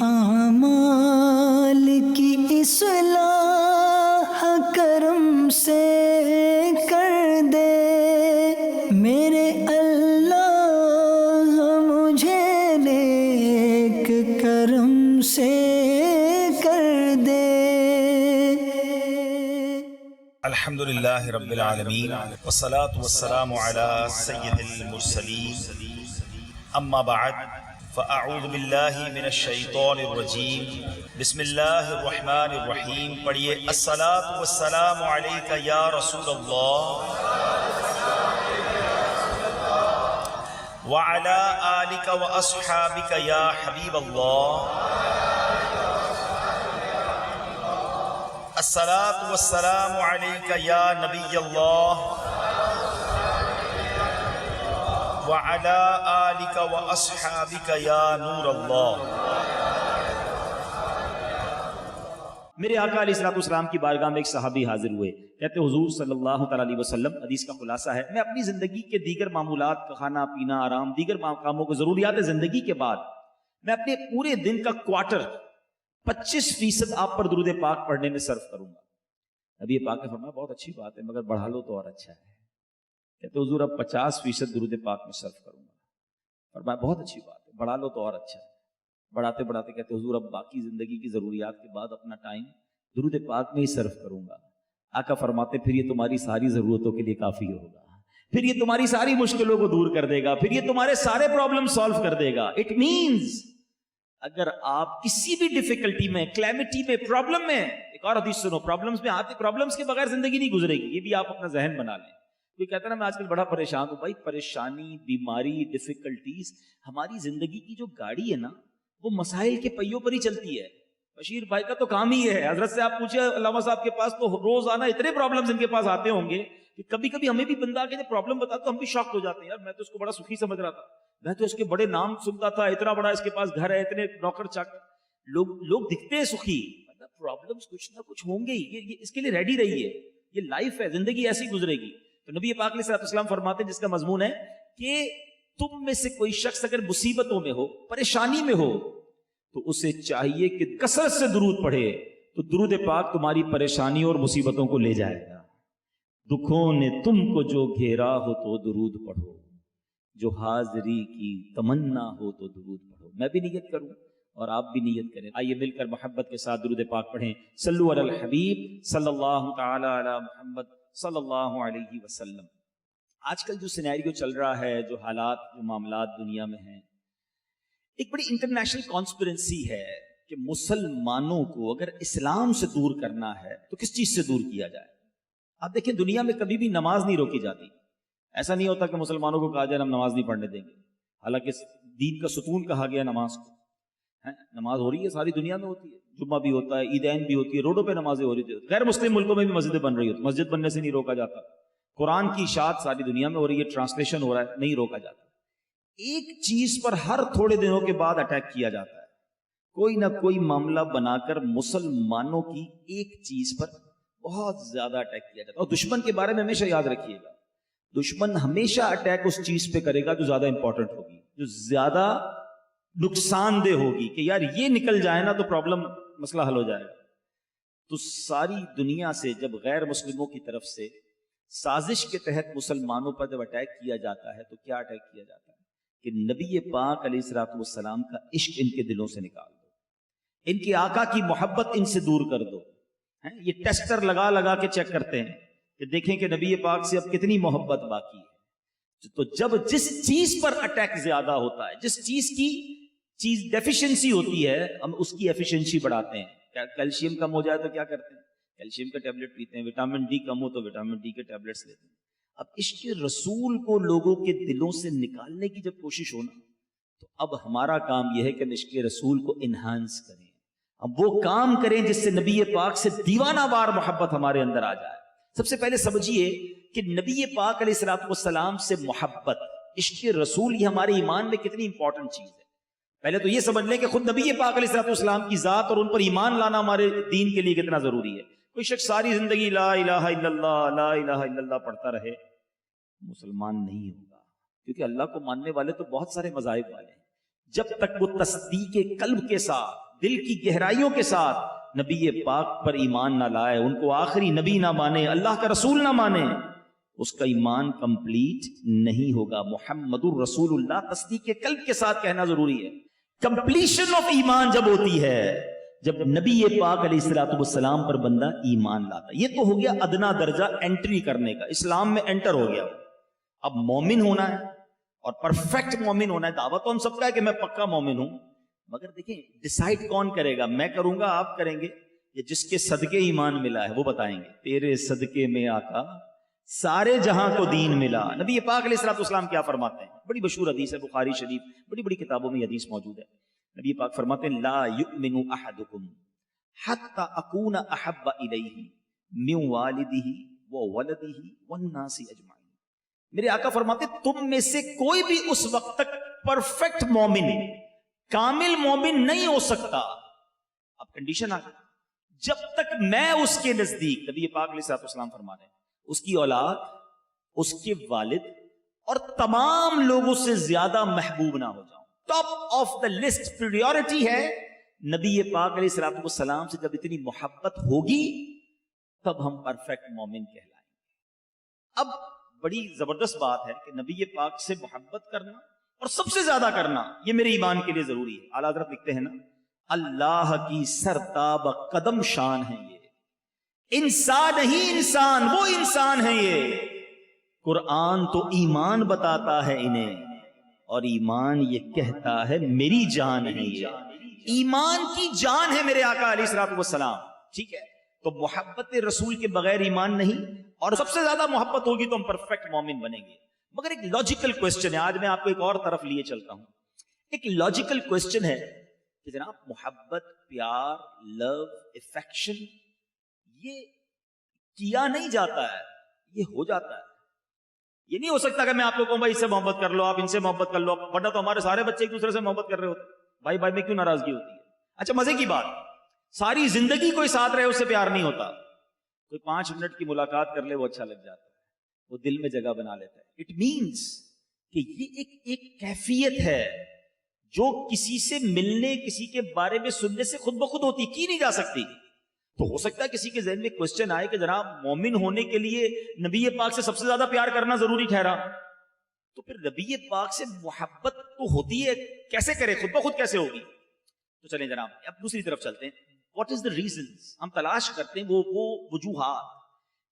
اعمال کی اصلاح کرم سے کر دے میرے اللہ، مجھے نیک کرم سے کر دے۔ الحمدللہ رب العالمین والصلاة والسلام علی سید المرسلین، اما بعد فاعوذ باللہ من الشیطان الرجیم، بسم اللہ الرحمن الرحیم۔ پڑھیے الصلاة والسلام علیک یا رسول اللہ وعلی آلک واصحابک یا حبیب اللہ، الصلاة والسلام علیک یا نبی اللہ وعلی آلک واصحابک یا نور اللہ۔ میرے آقا علیہ السلام کی بارگاہ میں ایک صحابی حاضر ہوئے، کہتے حضور صلی اللہ تعالیٰ علیہ وسلم، حدیث کا خلاصہ ہے، میں اپنی زندگی کے دیگر معمولات کا کھانا پینا آرام دیگر کاموں کو ضروریات زندگی کے بعد میں اپنے پورے دن کا کوارٹر 25% آپ پر درود پاک پڑھنے میں صرف کروں گا۔ نبی پاک نے فرمایا بہت اچھی بات ہے مگر بڑھا لو تو اور اچھا ہے۔ کہتے حضور اب 50% درود پاک میں صرف کروں گا۔ فرمایا بہت اچھی بات ہے، بڑھا لو تو اور اچھا ہے۔ بڑھاتے بڑھاتے کہتے حضور اب باقی زندگی کی ضروریات کے بعد اپنا ٹائم درود پاک میں ہی صرف کروں گا۔ آقا فرماتے پھر یہ تمہاری ساری ضرورتوں کے لیے کافی ہوگا، پھر یہ تمہاری ساری مشکلوں کو دور کر دے گا، پھر یہ تمہارے سارے پرابلم سالو کر دے گا۔ اٹ مینز اگر آپ کسی بھی ڈیفیکلٹی میں، کلیمٹی میں، پرابلم میں، ایک اور حدیث سنو، پرابلمز میں آتے، پرابلمز کے بغیر زندگی نہیں گزرے گی، یہ بھی آپ اپنا ذہن بنا لیں۔ کوئی کہتا ہے نا میں آج کل بڑا پریشان ہوں، بھائی پریشانی، بیماری، ڈیفیکلٹیز ہماری زندگی کی جو گاڑی ہے نا وہ مسائل کے پہیوں پر ہی چلتی ہے۔ بشیر بھائی کا تو کام ہی ہے، حضرت سے آپ پوچھیں علامہ صاحب کے پاس تو روزانہ اتنے پرابلمز ان کے پاس آتے ہوں گے کہ کبھی کبھی ہمیں بھی بندہ آ کے پرابلم بتا تو ہم بھی شاک ہو جاتے ہیں، یار میں تو اس کو بڑا سخی سمجھ رہا تھا، میں تو اس کے بڑے نام سنتا تھا، اتنا بڑا اس کے پاس گھر ہے، اتنے نوکر چاکر، لوگ دکھتے ہیں سخی، مطلب پرابلمز کچھ نہ کچھ ہوں گے ہی، یہ اس کے لیے ریڈی رہیے، یہ لائف ہے، زندگی ایسی گزرے گی۔ تو نبی پاک علیہ السلام فرماتے ہیں جس کا مضمون ہے کہ تم میں سے کوئی شخص اگر مصیبتوں میں ہو، پریشانی میں ہو، تو اسے چاہیے کہ کثرت سے درود پڑھے، تو درود پاک تمہاری پریشانیوں اور مصیبتوں کو لے جائے گا۔ دکھوں نے تم کو جو گھیرا ہو تو درود پڑھو، جو حاضری کی تمنا ہو تو درود پڑھو۔ میں بھی نیت کروں اور آپ بھی نیت کریں، آئیے مل کر محبت کے ساتھ درود پاک پڑھیں۔ صلو علی الحبیب صلی اللہ تعالی علی محمد صلی اللہ علیہ وسلم۔ آج کل جو سینیریو چل رہا ہے، جو حالات، جو معاملات دنیا میں ہیں، ایک بڑی انٹرنیشنل کانسپیرنسی ہے کہ مسلمانوں کو اگر اسلام سے دور کرنا ہے تو کس چیز سے دور کیا جائے۔ آپ دیکھیں دنیا میں کبھی بھی نماز نہیں روکی جاتی، ایسا نہیں ہوتا کہ مسلمانوں کو کہا جائے ہم نماز نہیں پڑھنے دیں گے، حالانکہ دین کا ستون کہا گیا نماز کو۔ نماز ہو رہی ہے، ساری دنیا میں ہوتی ہے، جمعہ بھی ہوتا ہے، عیدین بھی ہوتی ہے، روڈوں پہ نمازیں ہو رہی تھی، غیر مسلم ملکوں میں بھی مسجدیں بن رہی ہوتی، مسجد بننے سے نہیں روکا جاتا۔ قرآن کی اشاعت ساری دنیا میں ہو رہی ہے، ٹرانسلیشن ہو رہا ہے، نہیں روکا جاتا۔ ایک چیز پر ہر تھوڑے دنوں کے بعد اٹیک کیا جاتا ہے، کوئی نہ کوئی معاملہ بنا کر مسلمانوں کی ایک چیز پر بہت زیادہ اٹیک کیا جاتا ہے۔ اور دشمن کے بارے میں ہمیشہ یاد رکھیے گا، دشمن ہمیشہ اٹیک اس چیز پہ کرے گا جو زیادہ امپورٹنٹ ہوگی، جو زیادہ نقصان دہ ہوگی، کہ یار یہ نکل جائے نا تو پرابلم، مسئلہ حل ہو جائے گا۔ تو ساری دنیا سے جب غیر مسلموں کی طرف سے سازش کے تحت مسلمانوں پر جب اٹیک کیا جاتا ہے تو کیا اٹیک کیا جاتا ہے کہ نبی پاک علیہ السلام کا عشق ان کے دلوں سے نکال دو، ان کے آقا کی محبت ان سے دور کر دو۔ یہ ٹیسٹر لگا لگا کے چیک کرتے ہیں کہ دیکھیں کہ نبی پاک سے اب کتنی محبت باقی ہے۔ تو جب جس چیز پر اٹیک زیادہ ہوتا ہے، جس چیز کی ڈیفیشنسی ہوتی ہے، ہم اس کی ایفیشنسی بڑھاتے ہیں۔ کیلشیم کم ہو جائے تو کیا کرتے ہیں؟ کیلشیم کا ٹیبلٹ پیتے ہیں، وٹامن ڈی کم ہو تو وٹامن ڈی کے ٹیبلٹس لیتے ہیں۔ اب عشق رسول کو لوگوں کے دلوں سے نکالنے کی جب کوشش ہونا، تو اب ہمارا کام یہ ہے کہ ہم عشق رسول کو انہانس کریں، ہم وہ کام کریں جس سے نبی پاک سے دیوانہ وار محبت ہمارے اندر آ جائے۔ سب سے پہلے سمجھیے کہ نبی پاک علیہ السلام سے محبت، عشق رسول، یہ ہمارے ایمان میں کتنی امپورٹنٹ چیز ہے۔ پہلے تو یہ سمجھ لیں کہ خود نبی پاک علیہ السلام کی ذات اور ان پر ایمان لانا ہمارے دین کے لیے کتنا ضروری ہے۔ کوئی شخص ساری زندگی لا الہ الا اللہ لا الہ الا اللہ پڑھتا رہے، مسلمان نہیں ہوگا، کیونکہ اللہ کو ماننے والے تو بہت سارے مذاہب والے ہیں، جب تک وہ تصدیق قلب کے ساتھ دل کی گہرائیوں کے ساتھ نبی پاک پر ایمان نہ لائے، ان کو آخری نبی نہ مانے، اللہ کا رسول نہ مانے، اس کا ایمان کمپلیٹ نہیں ہوگا۔ محمد الرسول اللہ تصدیق قلب کے ساتھ کہنا ضروری ہے۔ کمپلیشن آف ایمان جب ہوتی ہے جب نبی پاک علیہ الصلوۃ والسلام پر بندہ ایمان لاتا ہے۔ یہ تو ہو گیا ادنا درجہ انٹری کرنے کا، اسلام میں انٹر ہو گیا۔ اب مومن ہونا ہے اور پرفیکٹ مومن ہونا ہے۔ دعویٰ تو ہم سب کا ہے کہ میں پکا مومن ہوں، مگر دیکھیں ڈیسائیڈ کون کرے گا؟ میں کروں گا، آپ کریں گے، یا جس کے صدقے ایمان ملا ہے وہ بتائیں گے۔ تیرے صدقے میں آقا سارے جہاں کو دین ملا۔ نبی پاک علیہ الصلوۃ والسلام کیا فرماتے ہیں؟ بڑی مشہور حدیث ہے، بخاری شریف، بڑی بڑی کتابوں میں یہ حدیث موجود ہے۔ نبی پاک فرماتے ہیں لا یؤمن احدکم حتی اکون احب الیہ من والدہ وولدہ والناس اجمعین۔ میرے آقا فرماتے ہیں تم میں سے کوئی بھی اس وقت تک پرفیکٹ مومن، کامل مومن نہیں ہو سکتا، اب کنڈیشن آ گئی، جب تک میں اس کے نزدیک، نبی پاک علیہ الصلوۃ والسلام فرما رہے ہیں، اس کی اولاد، اس کے والد اور تمام لوگوں سے زیادہ محبوب نہ ہو جاؤں، top of the list, priority ہے۔ نبی پاک علیہ الصلوۃ والسلام سے جب اتنی محبت ہوگی تب ہم پرفیکٹ مومن کہلائیں گے۔ اب بڑی زبردست بات ہے کہ نبی پاک سے محبت کرنا اور سب سے زیادہ کرنا یہ میرے ایمان کے لیے ضروری ہے۔ اعلیٰ حضرت لکھتے ہیں نا، اللہ کی سرتاب قدم شان ہے یہ، انسان ہی انسان، وہ انسان ہے یہ، قرآن تو ایمان بتاتا ہے انہیں، اور ایمان یہ کہتا ہے میری جان ہے یہ، ایمان کی جان ہے میرے آقا علیہ الصلوۃ والسلام۔ ٹھیک ہے، تو محبت رسول کے بغیر ایمان نہیں، اور سب سے زیادہ محبت ہوگی تو ہم پرفیکٹ مومن بنیں گے۔ مگر ایک لاجیکل کوسچن ہے، آج میں آپ کو ایک اور طرف لیے چلتا ہوں۔ ایک لاجیکل کوسچن ہے کہ جناب محبت، پیار، لو، افیکشن یہ کیا نہیں جاتا ہے، یہ ہو جاتا ہے۔ یہ نہیں ہو سکتا کہ میں آپ کو کہوں بھائی اس سے محبت کر لو، آپ ان سے محبت کر لو، ورنہ تو ہمارے سارے بچے ایک دوسرے سے محبت کر رہے ہوتے، بھائی بھائی میں کیوں ناراضگی ہوتی ہے؟ اچھا مزے کی بات، ساری زندگی کوئی ساتھ رہے اس سے پیار نہیں ہوتا، کوئی 5 منٹ کی ملاقات کر لے وہ اچھا لگ جاتا ہے، وہ دل میں جگہ بنا لیتا ہے۔ اٹ مینس کہ یہ ایک کیفیت ہے جو کسی سے ملنے، کسی کے بارے میں سننے سے خود بخود ہوتی، کی نہیں جا سکتی۔ تو ہو سکتا ہے کسی کے ذہن میں کوسچن آئے کہ جناب مومن ہونے کے لیے نبی پاک سے سب سے زیادہ پیار کرنا ضروری ٹھہرا، تو پھر نبی پاک سے محبت تو ہوتی ہے، کیسے کرے، خود بخود کیسے ہوگی؟ تو چلیں جناب اب دوسری طرف چلتے ہیں۔ What is the reasons? ہم تلاش کرتے ہیں وہ وجوہات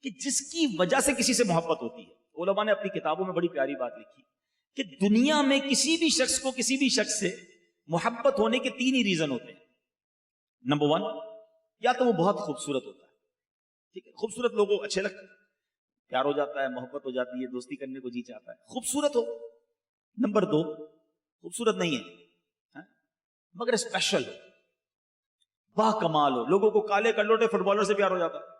کہ جس کی وجہ سے کسی سے محبت ہوتی ہے۔ علماء نے اپنی کتابوں میں بڑی پیاری بات لکھی کہ دنیا میں کسی بھی شخص کو کسی بھی شخص سے محبت ہونے کے 3 ہی ریزن ہوتے ہیں۔ نمبر 1، یا تو وہ بہت خوبصورت ہوتا ہے، ٹھیک ہے، خوبصورت لوگوں اچھے لگتے ہیں، پیار ہو جاتا ہے، محبت ہو جاتی ہے، دوستی کرنے کو جی چاہتا ہے، خوبصورت ہو۔ نمبر 2، خوبصورت نہیں ہے مگر اسپیشل ہو، با کمال ہو، لوگوں کو کالے کلوٹے فٹ بالر سے پیار ہو جاتا ہے،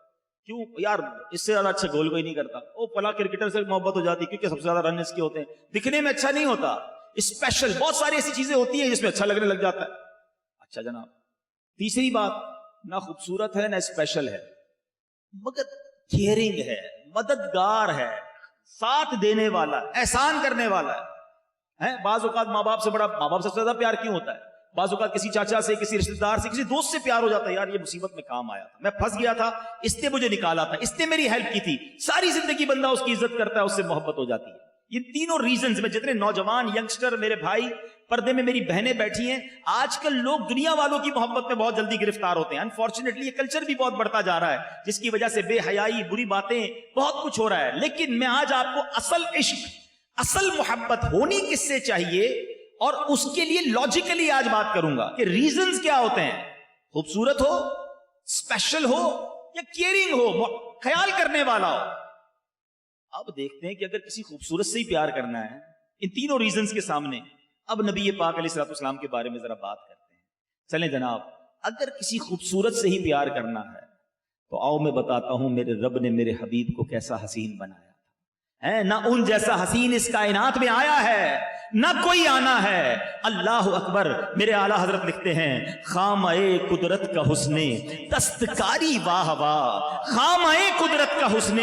کیوں یار اس سے زیادہ اچھا گول کوئی نہیں کرتا، وہ فلاں کرکٹر سے محبت ہو جاتی کیونکہ سب سے زیادہ رن اس کے ہوتے ہیں، دکھنے میں اچھا نہیں ہوتا، اسپیشل، بہت ساری ایسی چیزیں ہوتی ہیں جس میں اچھا لگنے لگ جاتا ہے۔ اچھا جناب، تیسری بات، نہ خوبصورت ہے نہ اسپیشل ہے مگر کیئرنگ ہے، مددگار ہے، ساتھ دینے والا، احسان کرنے والا ہے۔ بعض اوقات ماں باپ سے سب سے زیادہ پیار کیوں ہوتا ہے؟ بعض اوقات کسی چاچا سے، کسی رشتہ دار سے، کسی دوست سے پیار ہو جاتا ہے، یار یہ مصیبت میں کام آیا تھا، میں پھنس گیا تھا، اس نے مجھے نکالا تھا، اس نے میری ہیلپ کی تھی، ساری زندگی بندہ اس کی عزت کرتا ہے، اس سے محبت ہو جاتی ہے۔ یہ تینوں ریزنز میں جتنے نوجوان ینگسٹر میرے بھائی پردے میں میری بہنیں بیٹھی ہیں، آج کل لوگ دنیا والوں کی محبت میں بہت جلدی گرفتار ہوتے ہیں۔ انفارچونیٹلی یہ کلچر بھی بہت بڑھتا جا رہا ہے جس کی وجہ سے بے حیائی، بری باتیں، بہت کچھ ہو رہا ہے۔ لیکن میں آج آپ کو اصل عشق، اصل محبت ہونی کس سے چاہیے اور اس کے لیے لاجیکلی آج بات کروں گا کہ ریزنز کیا ہوتے ہیں۔ خوبصورت ہو، اسپیشل ہو یا کیئرنگ ہو، خیال کرنے والا ہو۔ اب دیکھتے ہیں کہ اگر کسی خوبصورت سے ہی پیار کرنا ہے ان تینوں ریزنز کے سامنے، اب نبی پاک علیہ الصلوۃ والسلام کے بارے میں ذرا بات کرتے ہیں۔ چلیں جناب، اگر کسی خوبصورت سے ہی پیار کرنا ہے تو آؤ میں بتاتا ہوں میرے رب نے میرے حبیب کو کیسا حسین بنایا ہے۔ نہ ان جیسا حسین اس کائنات میں آیا ہے، نہ کوئی آنا ہے۔ اللہ اکبر۔ میرے اعلیٰ حضرت لکھتے ہیں خامہ قدرت کا حسن دستکاری واہ واہ، خامہ قدرت کا حسن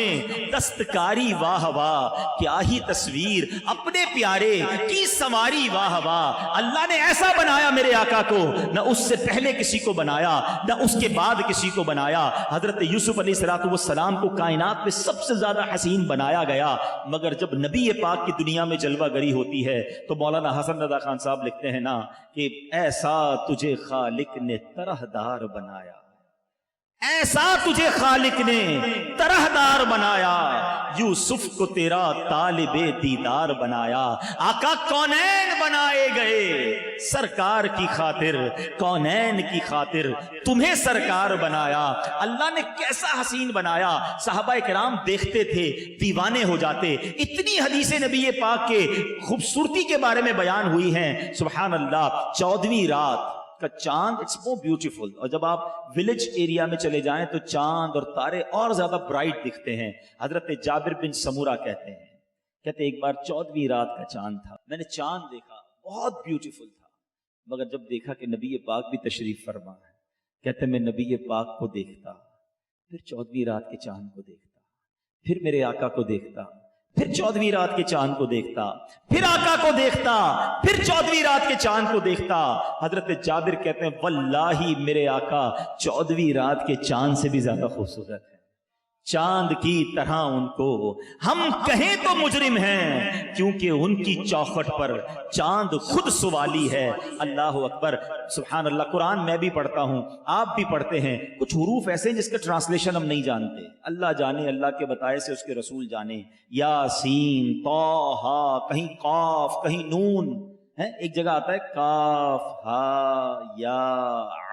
دستکاری واہ واہ، کیا ہی تصویر اپنے پیارے کی سواری واہ واہ۔ اللہ نے ایسا بنایا میرے آقا کو، نہ اس سے پہلے کسی کو بنایا نہ اس کے بعد کسی کو بنایا۔ حضرت یوسف علیہ السلام کو کائنات میں سب سے زیادہ حسین بنایا گیا، مگر جب نبی پاک کی دنیا میں جلوہ گری ہوتی ہے تو مولانا حسن رضا خان صاحب لکھتے ہیں نا کہ ایسا تجھے خالق نے طرح دار بنایا، ایسا تجھے خالق نے طرح دار بنایا، یوسف کو تیرا طالب دیدار بنایا۔ آقا کونین بنائے گئے سرکار کی خاطر، کونین کی خاطر تمہیں سرکار بنایا۔ اللہ نے کیسا حسین بنایا، صحابہ کرام دیکھتے تھے دیوانے ہو جاتے۔ اتنی حدیث نبی پاک کے خوبصورتی کے بارے میں بیان ہوئی ہیں، سبحان اللہ۔ 14ویں رات کا چاند اٹس مور بیوٹیفل، اور جب آپ ولیج ایریا میں چلے جائیں تو چاند اور تارے اور زیادہ برائٹ دکھتے ہیں۔ حضرت جابر بن سمورہ کہتے ہیں ایک بار 14ویں رات کا چاند تھا، میں نے چاند دیکھا، بہت بیوٹیفل تھا، مگر جب دیکھا کہ نبی پاک بھی تشریف فرما ہے، کہتے میں نبی پاک کو دیکھتا، پھر 14ویں رات کے چاند کو دیکھتا، پھر میرے آقا کو دیکھتا، پھر 14ویں رات کے چاند کو دیکھتا، پھر آقا کو دیکھتا، پھر 14ویں رات کے چاند کو دیکھتا۔ حضرت جابر کہتے ہیں واللہ میرے آقا 14ویں رات کے چاند سے بھی زیادہ خوبصورت ہے، چاند کی طرح ان کو ہم کہیں تو مجرم ہیں، کیونکہ ان کی چوکھٹ پر چاند خود سوالی ہے۔ اللہ اکبر، سبحان اللہ۔ قرآن میں بھی پڑھتا ہوں، آپ بھی پڑھتے ہیں، کچھ حروف ایسے ہیں جس کا ٹرانسلیشن ہم نہیں جانتے، اللہ جانے، اللہ کے بتائے سے اس کے رسول جانے۔ یاسین، طٰہٰ، کہیں قاف، کہیں نون ہے، ایک جگہ آتا ہے کاف ہا یا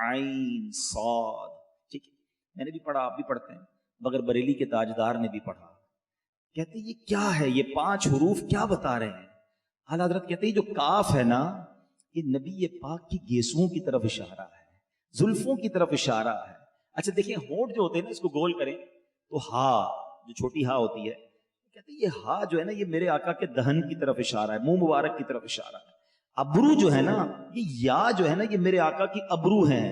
عین صاد، ٹھیک ہے، میں نے بھی پڑھا، آپ بھی پڑھتے ہیں، مگر بریلی کے تاجدار نے بھی پڑھا۔ کہتے ہیں یہ کیا ہے، یہ 5 حروف کیا بتا رہے ہیں؟ اعلیٰ حضرت کہتے ہیں جو کاف ہے نا، یہ نبی پاک کی گیسوؤں کی طرف اشارہ ہے، زلفوں کی طرف اشارہ ہے۔ اچھا دیکھیں، ہونٹ جو ہوتے ہیں نا، اس کو گول کریں تو ہا، جو چھوٹی ہا ہوتی ہے، کہتے ہیں یہ ہا جو ہے نا، یہ میرے آقا کے دہن کی طرف اشارہ ہے، منہ مبارک کی طرف اشارہ ہے۔ ابرو جو ہے نا، یہ یا جو ہے نا، یہ میرے آقا کی ابرو ہیں،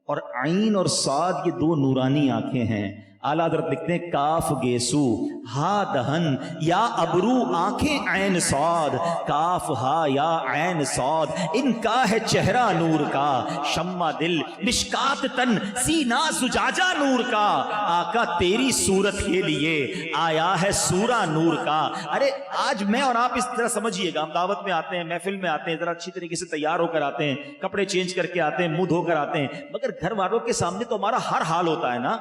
اور عین اور صاد یہ 2 نورانی آنکھیں ہیں۔ اعلیٰ حضرت لکھتے ہیں کاف گیسو، ہا دہن، یا ابرو آنکھیں عین صاد، کاف ہا یا عین صاد، ان کا ہے چہرہ نور کا، شمع دل مشکات تن، سینہ زجاجہ نور کا، آقا تیری صورت کے لیے آیا ہے سورہ نور کا۔ ارے آج میں اور آپ اس طرح سمجھیے گا، ہم دعوت میں آتے ہیں، محفل میں آتے ہیں، ذرا اچھی طریقے سے تیار ہو کر آتے ہیں، کپڑے چینج کر کے آتے ہیں، منہ دھو کر آتے ہیں، مگر گھر والوں کے سامنے تو ہمارا ہر حال ہوتا ہے نا۔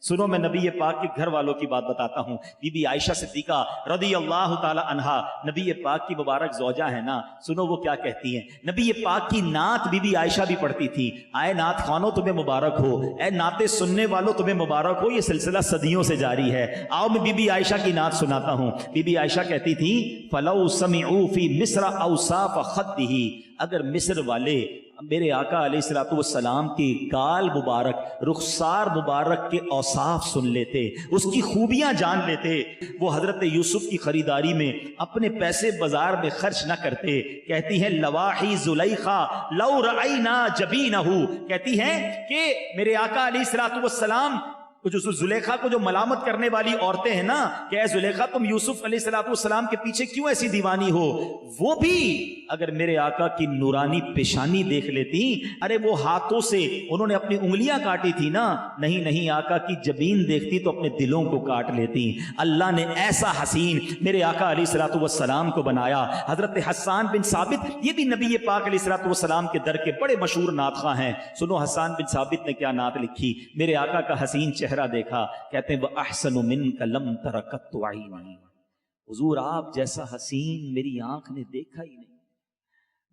سنو میں نبی پاک کے گھر والوں کی بات بتاتا ہوں۔ بی بی عائشہ صدیقہ رضی اللہ تعالی عنہا نبی پاک کی مبارک زوجہ ہے نا، سنو وہ کیا کہتی ہیں۔ نبی پاک کی نعت بی بی عائشہ بھی پڑھتی تھی۔ آئے نعت خوانوں تمہیں مبارک ہو، اے نعت سننے والوں تمہیں مبارک ہو، یہ سلسلہ صدیوں سے جاری ہے۔ آؤ میں بی بی عائشہ کی نعت سناتا ہوں۔ بی بی عائشہ کہتی تھی فلو سمعوا فی مصر اوصاف خدہ، اگر مصر والے میرے آقا علیہ السلام کی گال مبارک، رخسار مبارک کے اوصاف سن لیتے، اس کی خوبیاں جان لیتے، وہ حضرت یوسف کی خریداری میں اپنے پیسے بازار میں خرچ نہ کرتے۔ کہتی ہیں لواحی زلیخا لو رأینا جبینہ، کہتی ہیں کہ میرے آقا علیہ السلام جو زلیخا کو جو ملامت کرنے والی عورتیں ہیں نا کہ اے زلیخا تم یوسف علیہ السلام کے پیچھے کیوں ایسی دیوانی ہو، وہ بھی اگر میرے آقا کی نورانی پیشانی دیکھ لیتی، ارے وہ ہاتھوں سے انہوں نے اپنی انگلیاں کاٹی تھی نا، نہیں آقا کی جبین دیکھتی تو اپنے دلوں کو کاٹ لیتی۔ اللہ نے ایسا حسین میرے آقا علیہ السلام کو بنایا۔ حضرت حسان بن ثابت یہ بھی نبی پاک علیہ السلام کے در کے بڑے مشہور نعت خواں ہیں۔ سنو حسان بن ثابت نے کیا نعت لکھی۔ میرے آقا کا حسین چہرہ دیکھا، کہتے ہیں وَأَحْسَنُ مِنْكَ لَمْ تَرَ قَطُّ عَيْنِي، حضور آپ جیسا حسین میری آنکھ نے دیکھا ہی نہیں۔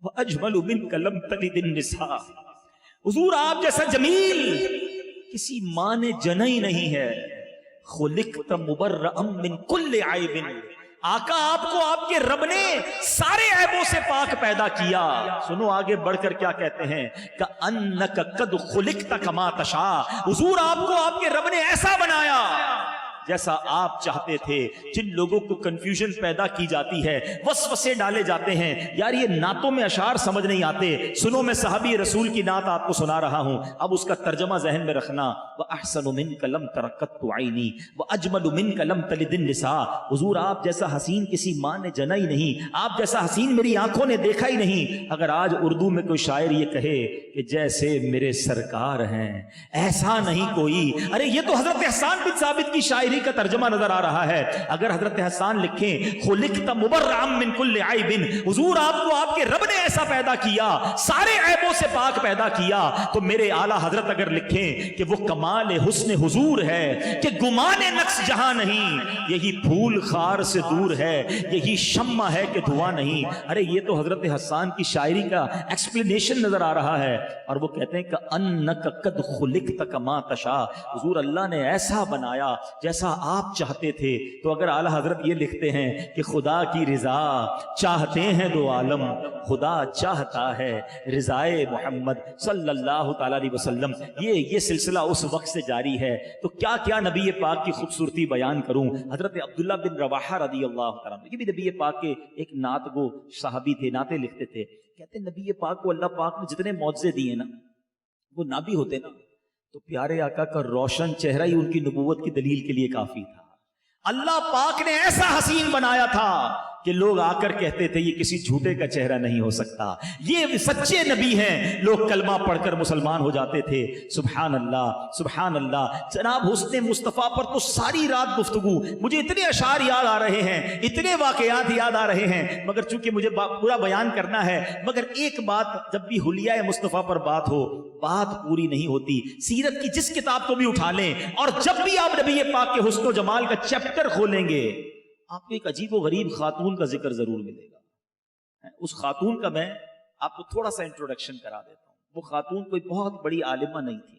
وَأَجْمَلُ مِنْكَ لَمْ تَلِدِ النِّسَاءُ، حضور آپ جیسا جمیل کسی ماں نے جنا ہی نہیں ہے۔ خُلِقْتَ مُبَرَّأً مِنْ كُلِّ عَيْبٍ، آقا آپ کو آپ کے رب نے سارے عیبوں سے پاک پیدا کیا۔ سنو آگے بڑھ کر کیا کہتے ہیں، کَأَنَّكَ قَدْ خُلِقْتَ كَمَا تَشَاءُ، حضور آپ کو آپ کے رب نے ایسا بنایا جیسا آپ چاہتے تھے. جن لوگوں کو کنفیوژن پیدا کی جاتی ہے, وسوسے ڈالے جاتے ہیں, یار یہ نعتوں میں اشعار سمجھ نہیں آتے, سنو میں صحابی رسول کی نعت آپ کو سنا رہا ہوں, اب اس کا ترجمہ ذہن میں رکھنا. وَأَحْسَنُ مِنْكَ لَمْ تَرَكَّتُ عَيْنِي وَأَجْمَلُ مِنْكَ لَمْ تَلِدِ النِّسَاء. حضور آپ جیسا حسین کسی ماں نے جنا ہی نہیں, آپ جیسا حسین میری آنکھوں نے دیکھا ہی نہیں. اگر آج اردو میں کوئی شاعر یہ کہے کہ جیسے میرے سرکار ہیں ایسا نہیں کوئی, ارے یہ تو حضرت حسان بن ثابت کی شاعری کا ترجمہ نظر آ رہا ہے. اگر حضرت حسان لکھیں خلقت مبرعا من کل عیب, حضور آپ کو آپ کے رب نے ایسا پیدا کیا, سارے عیبوں سے پاک پیدا کیا, تو میرے اعلیٰ حضرت اگر لکھیں کہ وہ کمال حسن حضور ہے کہ گمان نقص جہاں نہیں, یہی پھول خار سے دور ہے, یہی شمع ہے کہ دھواں نہیں. ارے یہ تو حضرت حسان کی شاعری کا ایکسپلینیشن نظر آ رہا ہے. اور وہ کہتے ہیں کہ انک قد خلقت کما تشاء, حضور اللہ نے ایسا بنایا جیسا آپ چاہتے تھے. تو اگر اعلیٰ حضرت یہ لکھتے ہیں کہ خدا کی رضا چاہتے ہیں دو عالم, خدا چاہتا ہے رضائے محمد صلی اللہ تعالی علیہ وسلم, یہ سلسلہ اس وقت سے جاری ہے. تو کیا کیا نبی پاک کی خوبصورتی بیان کروں. حضرت عبداللہ بن رواحہ رضی اللہ تعالیٰ عنہ, یہ بھی نبی پاک کے ایک نعت گو صحابی تھے, نعتیں لکھتے تھے. کہتے ہیں نبی پاک کو اللہ پاک نے جتنے معجزے دیے نا, وہ نہ بھی ہوتے نا تو پیارے آقا کا روشن چہرہ ہی ان کی نبوت کی دلیل کے لیے کافی تھا. اللہ پاک نے ایسا حسین بنایا تھا کہ لوگ آ کر کہتے تھے یہ کسی جھوٹے کا چہرہ نہیں ہو سکتا, یہ سچے نبی ہیں. لوگ کلمہ پڑھ کر مسلمان ہو جاتے تھے. سبحان اللہ سبحان اللہ. جناب حسن مصطفیٰ پر تو ساری رات گفتگو, مجھے اتنے اشعار یاد آ رہے ہیں, اتنے واقعات یاد آ رہے ہیں, مگر چونکہ مجھے پورا بیان کرنا ہے. مگر ایک بات, جب بھی حلیہ مصطفیٰ پر بات ہو بات پوری نہیں ہوتی. سیرت کی جس کتاب کو بھی اٹھا لیں اور جب بھی آپ نبی پاک کے حسن و جمال کا چیپٹر کھولیں گے آپ کو ایک عجیب و غریب خاتون کا ذکر ضرور ملے گا. اس خاتون کا میں آپ کو تھوڑا سا انٹروڈکشن کرا دیتا ہوں. وہ خاتون کوئی بہت بڑی عالمہ نہیں تھی,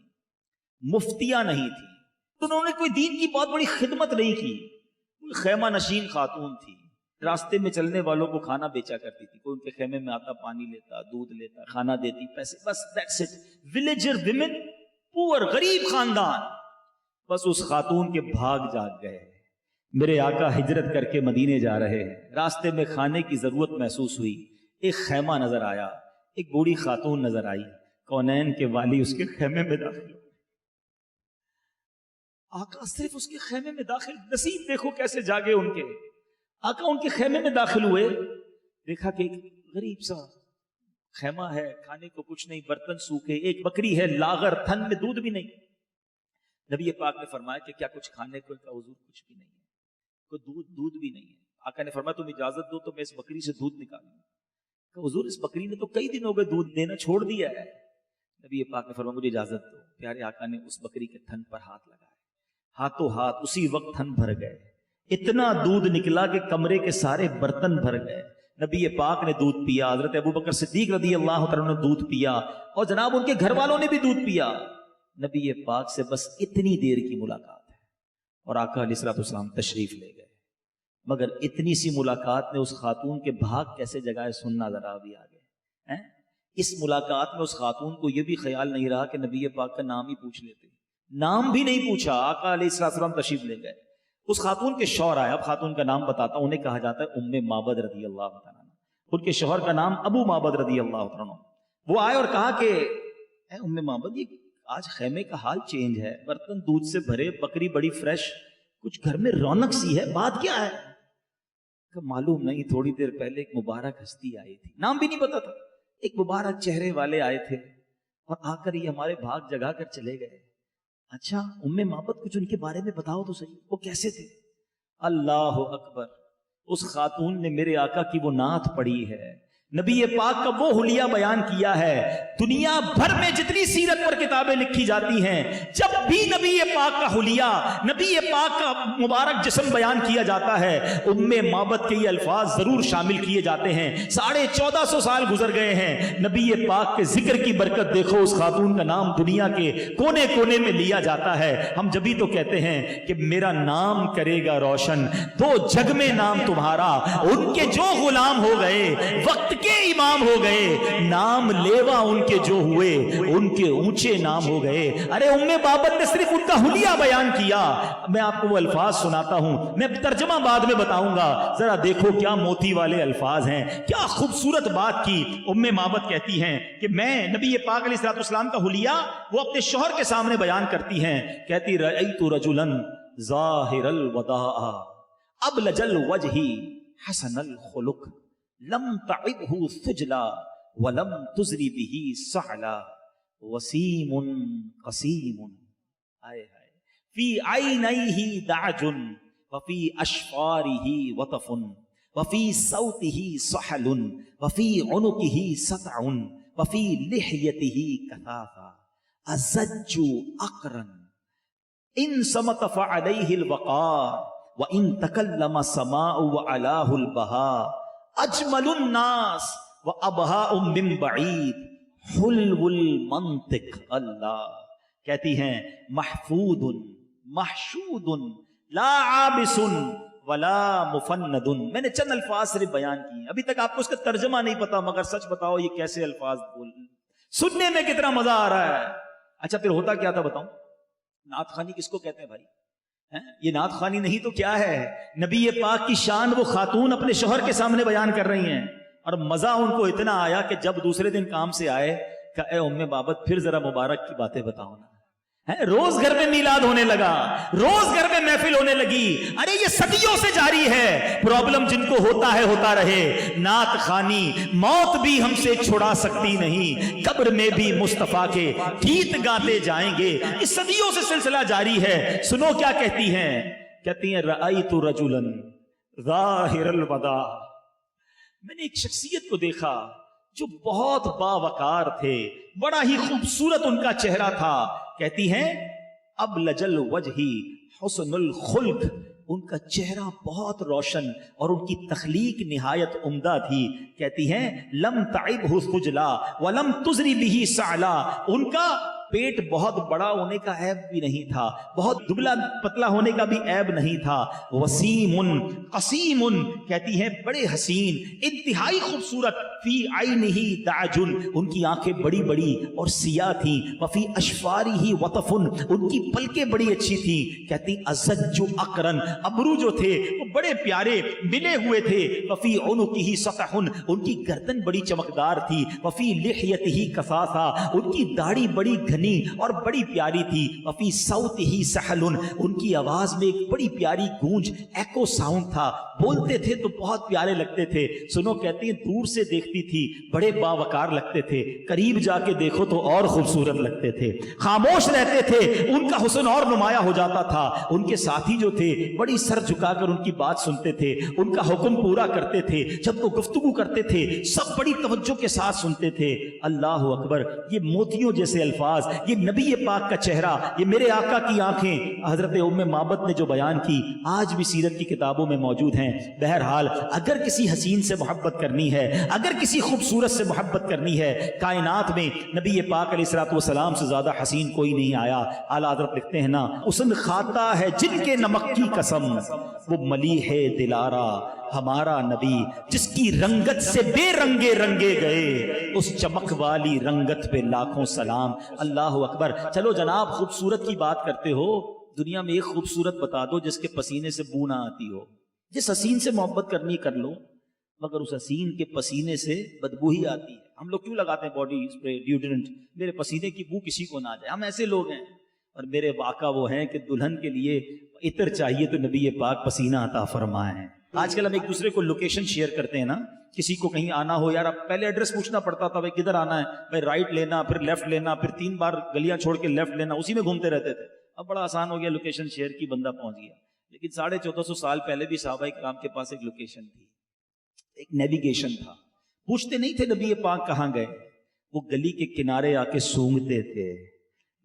مفتیہ نہیں تھی, تو انہوں نے کوئی دین کی بہت بڑی خدمت نہیں کی. کوئی خیمہ نشین خاتون تھی, راستے میں چلنے والوں کو کھانا بیچا کرتی تھی. کوئی ان کے خیمے میں آتا, پانی لیتا, دودھ لیتا, کھانا دیتی, پیسے, بس دیٹس اٹ. ولیجر ویمن, پور, غریب خاندان. بس اس خاتون کے بھاگ جاگ گئے. میرے آقا ہجرت کر کے مدینے جا رہے ہیں, راستے میں کھانے کی ضرورت محسوس ہوئی. ایک خیمہ نظر آیا, ایک بوڑھی خاتون نظر آئی. کونین کے والی اس کے خیمے میں داخل ہوئے. آقا صرف اس کے خیمے میں داخل, نصیب دیکھو کیسے جاگے ان کے. آقا ان کے خیمے میں داخل ہوئے, دیکھا کہ ایک غریب سا خیمہ ہے, کھانے کو کچھ نہیں, برتن سوکھے, ایک بکری ہے لاغر, تھن میں دودھ بھی نہیں. نبی پاک نے فرمایا کہ کیا کچھ کھانے کو؟ کہا حضور کچھ بھی نہیں ہے, کوئی دودھ بھی نہیں ہے. آقا نے فرمایا تم اجازت دو تو میں اس بکری سے دودھ نکالوں. کہ حضور اس بکری نے تو کئی دن ہو گئے دودھ دینا چھوڑ دیا ہے. نبی پاک نے فرمایا مجھے اجازت دو. پیارے آقا نے اس بکری کے تھن پر ہاتھ لگایا, ہاتھوں ہاتھ اسی وقت تھن بھر گئے. اتنا دودھ نکلا کہ کمرے کے سارے برتن بھر گئے. نبی پاک نے دودھ پیا, حضرت ابو بکر صدیق رضی اللہ تعالیٰ نے دودھ پیا, اور جناب ان کے گھر والوں نے بھی دودھ پیا. نبی پاک سے بس اتنی دیر کی ملاقات ہے اور آقا علیہ الصلوۃ والسلام تشریف لے گئے. مگر اتنی سی ملاقات نے اس خاتون کے بھاگ کیسے جگائے سننا ذرا بھی آگے. اس ملاقات میں اس خاتون کو یہ بھی خیال نہیں رہا کہ نبی پاک کا نام ہی پوچھ لیتے. نام بھی نہیں پوچھا, آقا علیہ الصلوۃ والسلام تشریف لے گئے. اس خاتون کے شوہر آئے, اب خاتون کا نام بتاتا ہوں, انہیں کہا جاتا ہے ام معبد رضی اللہ تعالیٰ عنہ. ان کے شوہر کا نام ابو معبد رضی اللہ تعالیٰ عنہ. وہ آئے اور کہا کہ اے ام معبد, یہ آج خیمے کا حال چینج ہے, برتن دودھ سے بھرے, بکری بڑی فریش, کچھ گھر میں رونق سی ہے, بات کیا ہے؟ کہ معلوم نہیں, تھوڑی دیر پہلے ایک مبارک ہستی آئی تھی, نام بھی نہیں پتا تھا, ایک مبارک چہرے والے آئے تھے اور آ کر یہ ہمارے بھاگ جگا کر چلے گئے. اچھا ام معبد کچھ ان کے بارے میں بتاؤ تو صحیح, وہ کیسے تھے؟ اللہ اکبر, اس خاتون نے میرے آقا کی وہ نعت پڑھی ہے, نبی پاک کا وہ حلیہ بیان کیا ہے. دنیا بھر میں جتنی سیرت پر کتابیں لکھی جاتی ہیں, جب بھی نبی پاک کا حلیہ, نبی پاک کا مبارک جسم بیان کیا جاتا ہے, ام معبد کے یہ الفاظ ضرور شامل کیے جاتے ہیں. 1450 سال گزر گئے ہیں, نبی پاک کے ذکر کی برکت دیکھو, اس خاتون کا نام دنیا کے کونے کونے میں لیا جاتا ہے. ہم جبھی تو کہتے ہیں کہ میرا نام کرے گا روشن, دو جگ میں نام تمہارا. ان کے جو غلام ہو گئے وقت کے امام ہو گئے، نام لیوا ان کے جو ہوئے ان کے اونچے نام ہو گئے۔ ارے ام بابت نے صرف ان کا حلیہ بیان کیا، میں آپ کو وہ الفاظ سناتا ہوں، میں ترجمہ بعد میں بتاؤں گا، ذرا دیکھو کیا موتی والے الفاظ ہیں، کیا خوبصورت بات کی۔ ام بابت کہتی ہیں کہ میں نبی پاک علیہ الصلوۃ والسلام کا حلیہ وہ اپنے شوہر کے سامنے بیان کرتی ہیں، کہتی رأیت رجلا ظاہر الوداع ابلج الوجہ حسن الخلق لم تعبہ سجلا ولم تزری بہ سعلا وسیم قسیم آئے فی عینیہ دعج وفی اشفارہ وطف وفی صوتہ سحل وفی عنقہ سطع وفی لحیتہ کثافہ ازج اقرن ان صمت فعلیہ الوقار وان تکلم السماء وعلاه البہاء اجمل الناس وابہاء من بعید حلو المنطق۔ اللہ کہتی ہیں محفوظ محشود لا عابس ولا مفند۔ میں نے چند الفاظ صرف بیان کیے، ابھی تک آپ کو اس کا ترجمہ نہیں پتا، مگر سچ بتاؤ یہ کیسے الفاظ بول، سننے میں کتنا مزہ آ رہا ہے۔ اچھا پھر ہوتا کیا تھا بتاؤں؟ نعت خوانی کس کو کہتے ہیں بھائی؟ یہ نعت خوانی نہیں تو کیا ہے؟ نبی پاک کی شان وہ خاتون اپنے شوہر کے سامنے بیان کر رہی ہیں، اور مزہ ان کو اتنا آیا کہ جب دوسرے دن کام سے آئے کہ اے ام بابت پھر ذرا مبارک کی باتیں بتاؤ نا۔ روز گھر میں میلاد ہونے لگا، روز گھر میں محفل ہونے لگی۔ ارے یہ صدیوں سے جاری ہے، پرابلم جن کو ہوتا ہے ہوتا رہے۔ نعت خوانی موت بھی ہم سے چھڑا سکتی نہیں، قبر میں بھی مصطفیٰ کے گیت گاتے جائیں گے۔ یہ صدیوں سے سلسلہ جاری ہے۔ سنو کیا کہتی ہیں، کہتی ہیں رأیت رجلا ظاہر الوداع، میں نے ایک شخصیت کو دیکھا جو بہت باوقار تھے، بڑا ہی خوبصورت ان کا چہرہ تھا۔ کہتی ہیں ابلج الوجہ حسن الخلق، ان کا چہرہ بہت روشن اور ان کی تخلیق نہایت عمدہ تھی۔ کہتی ہیں لم تعبہ سجلا ولم تزری بہ سعلا، ان کا پیٹ بہت بڑا ہونے کا عیب بھی نہیں تھا، بہت دبلا پتلا ہونے کا بھی عیب نہیں تھا۔ وسیم قسیم، کہتی ہیں بڑے حسین، انتہائی خوبصورت۔ فی عینہ دعج، ان کی آنکھیں بڑی بڑی اور سیاہ تھیں۔ وفی اشفارہ وطف، ان کی پلکیں بڑی اچھی تھیں۔ کہتی ازج اقرن، ابرو جو تھے وہ بڑے پیارے بنے ہوئے تھے۔ وفی عنقہ سطح، ان کی گردن بڑی چمکدار تھی۔ وفی لحیتہ کثافہ، ان کی داڑھی بڑی اور بڑی پیاری تھی۔ وفی صوتہ سحل، ان کی آواز میں ایک بڑی پیاری گونج ایکو ساؤنڈ تھا، بولتے تھے تو بہت پیارے لگتے تھے۔ سنو کہتی ہیں دور سے دیکھتی تھی بڑے باوقار لگتے تھے، قریب جا کے دیکھو تو اور خوبصورت لگتے تھے۔ خاموش رہتے تھے، ان کا حسن اور نمایاں ہو جاتا تھا۔ ان کے ساتھی جو تھے بڑی سر جھکا کر ان کی بات سنتے تھے، ان کا حکم پورا کرتے تھے۔ جب وہ گفتگو کرتے تھے سب بڑی توجہ کے ساتھ سنتے تھے۔ اللہ اکبر، یہ موتیوں جیسے الفاظ، یہ نبی پاک کا چہرہ، یہ میرے آقا کی آنکھیں، حضرت ام مابت نے جو بیان کی آج بھی سیرت کی کتابوں میں موجود ہیں۔ بہرحال اگر کسی حسین سے محبت کرنی ہے، اگر کسی خوبصورت سے محبت کرنی ہے، کائنات میں نبی پاک علیہ الصلوۃ والسلام سے زیادہ حسین کوئی نہیں آیا۔ اعلیٰ حضرت لکھتے ہیں نا، حسن کھاتا ہے جن کے نمک کی قسم، وہ ملیح دلارا ہمارا نبی، جس کی رنگت سے بے رنگے رنگے گئے، اس چمک والی رنگت پہ لاکھوں سلام۔ اللہ اکبر۔ چلو جناب خوبصورت کی بات کرتے ہو، دنیا میں ایک خوبصورت بتا دو جس کے پسینے سے بو نہ آتی ہو۔ جس حسین سے محبت کرنی کر لو، مگر اس حسین کے پسینے سے بدبو ہی آتی ہے۔ ہم لوگ کیوں لگاتے ہیں باڈی اسپرے ڈیوڈرنٹ، میرے پسینے کی بو کسی کو نہ جائے، ہم ایسے لوگ ہیں۔ اور میرے واقعہ وہ ہیں کہ دلہن کے لیے عطر چاہیے تو نبی پاک پسینہ عطا فرمائے۔ آج کل ہم ایک دوسرے کو لوکیشن شیئر کرتے ہیں نا، کسی کو کہیں آنا ہو، یار اب پہلے ایڈریس پوچھنا پڑتا تھا بھائی کدھر آنا ہے، بھائی رائٹ لینا پھر لیفٹ لینا پھر 3 بار گلیاں چھوڑ کے لیفٹ لینا، اسی میں گھومتے رہتے تھے۔ اب بڑا آسان ہو گیا، لوکیشن شیئر کی بندہ پہنچ گیا۔ لیکن 1450 سال پہلے بھی صحابہ کرام کے پاس ایک لوکیشن تھی، ایک نیویگیشن تھا۔ پوچھتے نہیں تھے نبی پاک کہاں گئے، وہ گلی کے کنارے آ کے سونگتے تھے،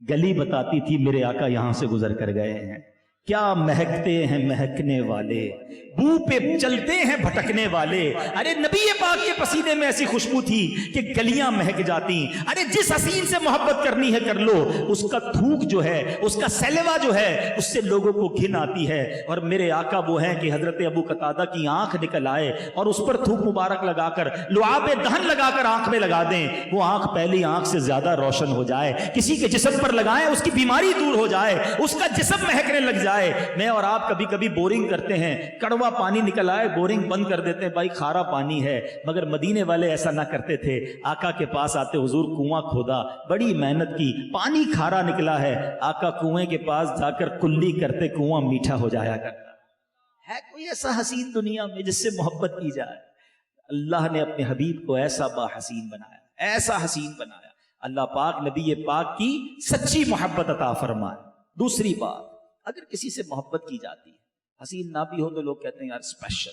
گلی بتاتی تھی میرے آقا یہاں سے گزر کر گئے ہیں۔ کیا مہکتے ہیں مہکنے والے، بو پہ چلتے ہیں بھٹکنے والے. ارے نبی پاک کے پسینے میں ایسی خوشبو تھی کہ گلیاں مہک جاتی. ارے جس حسین سے محبت کرنی ہے کر لو، اس کا تھوک جو ہے، اس کا سیلوا جو ہے، اس سے لوگوں کو گھن آتی ہے. اور میرے آقا وہ ہیں کہ حضرت ابو قتادہ کی آنکھ نکل آئے اور اس پر تھوک مبارک لگا کر، لعاب دہن لگا کر آنکھ میں لگا دیں، وہ آنکھ پہلی آنکھ سے زیادہ روشن ہو جائے. کسی کے جسم پر لگائیں، اس کی بیماری دور ہو جائے، اس کا جسم مہکنے لگ جائے. میں اور آپ کبھی کبھی بورنگ کرتے ہیں، کڑوا پانی نکل آئے، بورنگ بند کر دیتے ہیں، بھائی کھارا پانی ہے. مگر مدینے والے ایسا نہ کرتے تھے. آقا کے پاس آتے، حضور کنواں کھودا، بڑی محنت کی، پانی کھارا نکلا ہے. آقا کنویں کے پاس جا کر کلی کرتے، کنواں میٹھا ہو جایا کرتا. ہے کوئی ایسا حسین دنیا میں جس سے محبت کی جائے؟ اللہ نے اپنے حبیب کو ایسا با حسین بنایا، ایسا حسین بنایا. اللہ پاک نبی پاک کی سچی محبت عطا فرمائے. دوسری بات، اگر کسی سے محبت کی جاتی ہے، حسین نہ بھی ہو تو لوگ کہتے ہیں یار اسپیشل،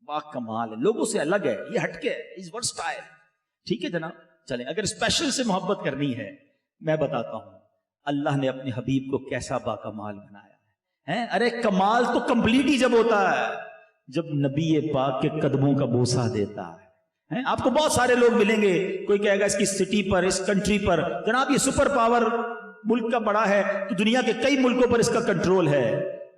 با کمال ہے، لوگوں سے الگ ہے، یہ ہٹ کے از ورسٹائل. ٹھیک ہے جناب، چلیں. اگر اسپیشل سے محبت کرنی ہے، میں بتاتا ہوں اللہ نے اپنے حبیب کو کیسا با کمال بنایا ہے. ارے کمال تو کمپلیٹ ہی جب ہوتا ہے جب نبی پاک کے قدموں کا بوسہ دیتا ہے. آپ کو بہت سارے لوگ ملیں گے، کوئی کہے گا اس کی سٹی پر، اس کنٹری پر، جناب یہ سپر پاور ملک کا بڑا ہے تو دنیا کے کئی ملکوں پر اس کا کنٹرول ہے.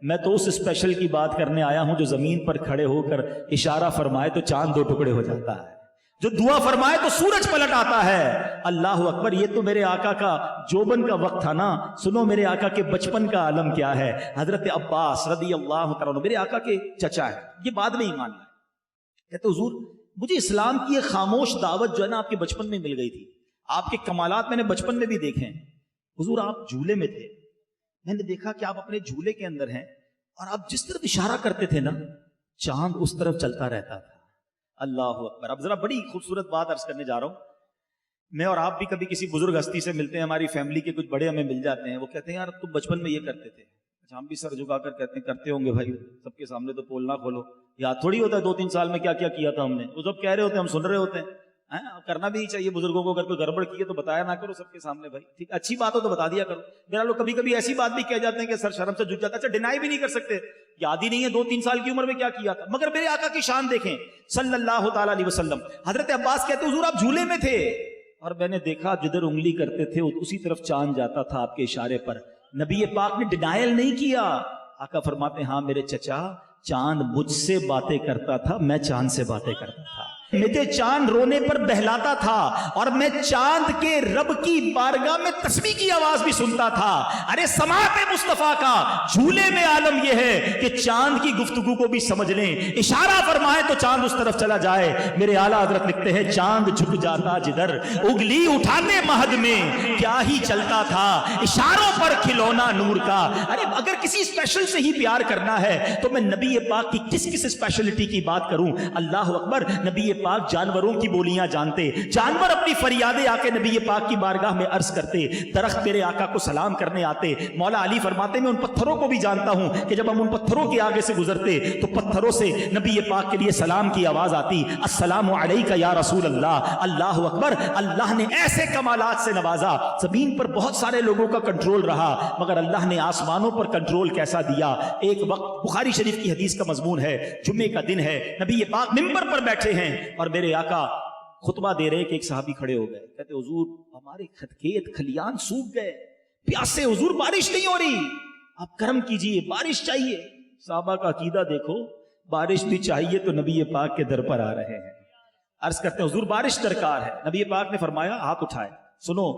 میں تو اس اسپیشل کی بات کرنے آیا ہوں جو زمین پر کھڑے ہو کر اشارہ فرمائے تو چاند دو ٹکڑے ہو جاتا ہے، جو دعا فرمائے تو سورج پلٹ آتا ہے. اللہ اکبر. یہ تو میرے آقا کا جوبن کا وقت تھا نا. سنو میرے آقا کے بچپن کا عالم کیا ہے. حضرت عباس رضی اللہ تعالیٰ عنہ میرے آقا کے چچا ہے. یہ بعد میں ایمان لائے. کہتے حضور مجھے اسلام کی ایک خاموش دعوت جو ہے نا آپ کے بچپن میں مل گئی تھی. آپ کے کمالات میں نے بچپن میں بھی دیکھے ہیں. حضور آپ جھولے میں تھے، میں نے دیکھا کہ آپ اپنے جھولے کے اندر ہیں اور آپ جس طرف اشارہ کرتے تھے نا چاند اس طرف چلتا رہتا تھا. اللہ اکبر. اب ذرا بڑی خوبصورت بات عرض کرنے جا رہا ہوں. میں اور آپ بھی کبھی کسی بزرگ ہستی سے ملتے ہیں، ہماری فیملی کے کچھ بڑے ہمیں مل جاتے ہیں، وہ کہتے ہیں یار تم بچپن میں یہ کرتے تھے. اچھا ہم بھی سر جھکا کر کہتے ہیں کرتے ہوں گے بھائی، سب کے سامنے تو پول نہ کھولو. یاد تھوڑی ہوتا ہے 2-3 سال میں کیا کیا کیا تھا ہم نے. وہ سب کہہ رہے ہوتے ہیں، ہم سن رہے ہوتے ہیں. کرنا بھی نہیں چاہیے بزرگوں کو. اگر کوئی گڑبڑ کی ہے تو بتایا نہ کرو سب کے سامنے بھائی. ٹھیک، اچھی بات ہو تو بتا دیا کرو. میرا لوگ کبھی کبھی ایسی بات بھی کہہ جاتے ہیں کہ سر شرم سے جھک جاتا ہے. اچھا ڈینائی بھی نہیں کر سکتے، یاد ہی نہیں ہے 2-3 سال کی عمر میں کیا کیا تھا. مگر میرے آقا کی شان دیکھیں صلی اللہ تعالیٰ علیہ وسلم. حضرت عباس کہتے حضور آپ جھولے میں تھے اور میں نے دیکھا جدھر انگلی کرتے تھے اسی طرف چاند جاتا تھا آپ کے اشارے پر. نبی پاک نے ڈینائل نہیں کیا. آقا فرماتے ہاں میرے چچا، چاند مجھ سے باتیں کرتا تھا، میں چاند سے باتیں کرتا تھا. مجھے چاند رونے پر بہلاتا تھا اور میں چاند کے رب کی بارگاہ میں تسبیح کی آواز بھی سنتا تھا. ارے سماعت مصطفیٰ کا جھولے میں عالم یہ ہے کہ چاند کی گفتگو کو بھی سمجھ لیں. اشارہ فرمائے تو چاند اس طرف چلا جائے. میرے اعلیٰ حضرت لکھتے ہیں چاند جھک جاتا جدھر اگلی اٹھاتے مہد میں کیا ہی چلتا تھا اشاروں پر کھلونا نور کا. ارے اگر کسی اسپیشل سے ہی پیار کرنا ہے تو میں نبی پاک کی کس کس اسپیشلٹی کی بات کروں. اللہ اکبر. نبی پاک جانوروں کی بولیاں جانتے، جانور اپنی فریادیں آ کے نبی پاک کی بارگاہ میں عرض کرتے، درخت میرے آقا کو سلام کرنے آتے. مولا علی فرماتے میں ان پتھروں کو بھی جانتا ہوں کہ جب ہم ان پتھروں کے آگے سے گزرتے تو پتھروں سے نبی پاک کے لیے سلام کی آواز آتی، السلام علیکہ یا رسول اللہ. اللہ اکبر. اللہ نے ایسے کمالات سے نوازا. زمین پر بہت سارے لوگوں کا کنٹرول رہا مگر اللہ نے آسمانوں پر کنٹرول کیسا دیا. ایک وقت بخاری شریف کی حدیث کا مضمون ہے، جمعے کا دن ہے، نبی پاک منبر پر بیٹھے ہیں اور میرے آقا خطبہ دے رہے کہ ایک صحابی کھڑے ہو گئے. کہتے حضور ہمارے کھیت کھلیان سوکھ گئے، پیاسے حضور، بارش نہیں ہو رہی، آپ کرم کیجئے، بارش چاہیے. صحابہ کا عقیدہ دیکھو، بارش بھی چاہیے تو نبی پاک کے در پر آ رہے ہیں. عرض کرتے ہیں حضور بارش درکار ہے. نبی پاک نے فرمایا ہاتھ اٹھائے. سنو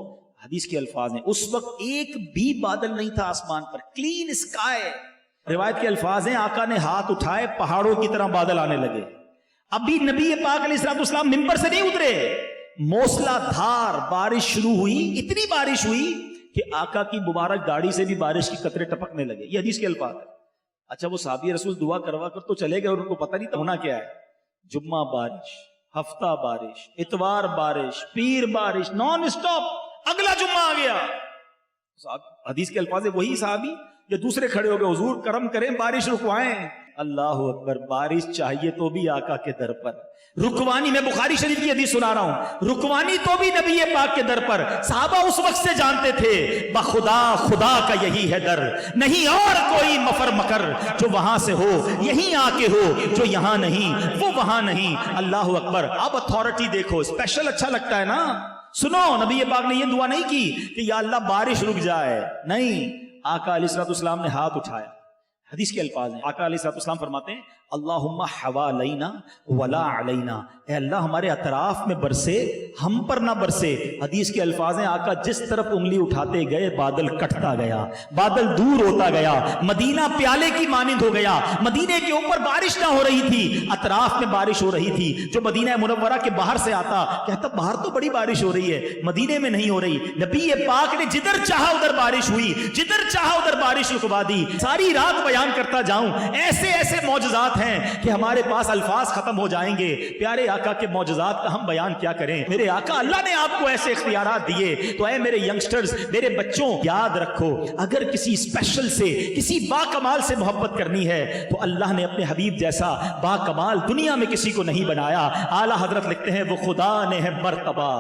حدیث کے الفاظ ہیں، اس وقت ایک بھی بادل نہیں تھا آسمان پر، کلین اسکائی. روایت کے الفاظ ہیں آقا نے ہاتھ اٹھائے، پہاڑوں کی طرح بادل آنے لگے. ابھی نبی پاک علیہ السلام منبر سے نہیں اترے، موسلا دھار بارش شروع ہوئی. اتنی بارش ہوئی کہ آقا کی مبارک داڑھی سے بھی بارش کی قطرے ٹپکنے لگے. یہ حدیث کے الفاظ ہے. اچھا وہ صحابی رسول دعا کروا کر تو چلے گئے اور ان کو پتہ نہیں تھا ہونا کیا ہے. جمعہ بارش، ہفتہ بارش، اتوار بارش، پیر بارش، نان اسٹاپ. اگلا جمعہ آ گیا. حدیث کے الفاظ ہے وہی صحابی یا دوسرے کھڑے ہو گئے حضور کرم کریں بارش رکوائیں. اللہ اکبر, بارش چاہیے تو بھی آقا کے در پر رکوانی. میں بخاری شریف کی حدیث سنا رہا ہوں, رکوانی تو بھی نبی پاک کے در پر. صحابہ اس وقت سے جانتے تھے بخدا خدا کا یہی ہے در, نہیں اور کوئی مفر مکر جو وہاں سے ہو یہیں آ کے ہو, جو یہاں نہیں وہ وہاں نہیں. اللہ اکبر. اب اتھارٹی دیکھو, اسپیشل اچھا لگتا ہے نا. سنو, نبی پاک نے یہ دعا نہیں کی کہ یا اللہ بارش رک جائے, نہیں. آقا علیہ الصلوۃ والسلام نے ہاتھ اٹھایا. حدیث کے الفاظ ہیں, آقا علیہ الصلوۃ والسلام فرماتے ہیں اللہم حوالینا ولا علینا, اے اللہ ہمارے اطراف میں برسے ہم پر نہ برسے. حدیث کے الفاظ ہیں آقا جس طرف انگلی اٹھاتے گئے بادل کٹتا گیا, بادل دور ہوتا گیا, مدینہ پیالے کی مانند ہو گیا. مدینے کے اوپر بارش نہ ہو رہی تھی, اطراف میں بارش ہو رہی تھی. جو مدینہ منورہ کے باہر سے آتا کہتا باہر تو بڑی بارش ہو رہی ہے, مدینے میں نہیں ہو رہی. نبی پاک نے جدھر چاہا ادھر بارش ہوئی, جدھر چاہا ادھر بارش رکوا دی. ساری رات بیان کرتا جاؤں, ایسے ایسے معجزات ہیں کہ ہمارے پاس الفاظ ختم ہو جائیں گے. پیارے آقا کے معجزات کا ہم بیان کیا کریں. میرے آقا اللہ نے آپ کو ایسے اختیارات دیے, تو اے میرے ینگسٹرز, میرے بچوں, یاد رکھو اگر کسی اسپیشل سے, کسی با کمال سے محبت کرنی ہے تو اللہ نے اپنے حبیب جیسا با کمال دنیا میں کسی کو نہیں بنایا. اعلیٰ حضرت لکھتے ہیں وہ خدا نے ہے مرتبہ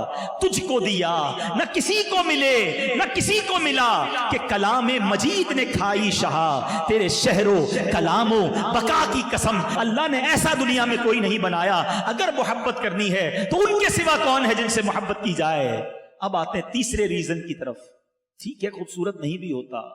تجھ کو دیا, نہ کسی کو ملے نہ کسی کو ملا, کہ کلام مجید نے کھائی شہا تیرے شہروں کلاموں بقا کی قسم. اللہ نے ایسا دنیا میں کوئی نہیں بنایا. اگر محبت کرنی ہے تو ان کے سوا کون ہے جن سے محبت کی جائے. اب آتے ہیں تیسرے ریزن کی طرف. ٹھیک ہے خوبصورت نہیں بھی ہوتا,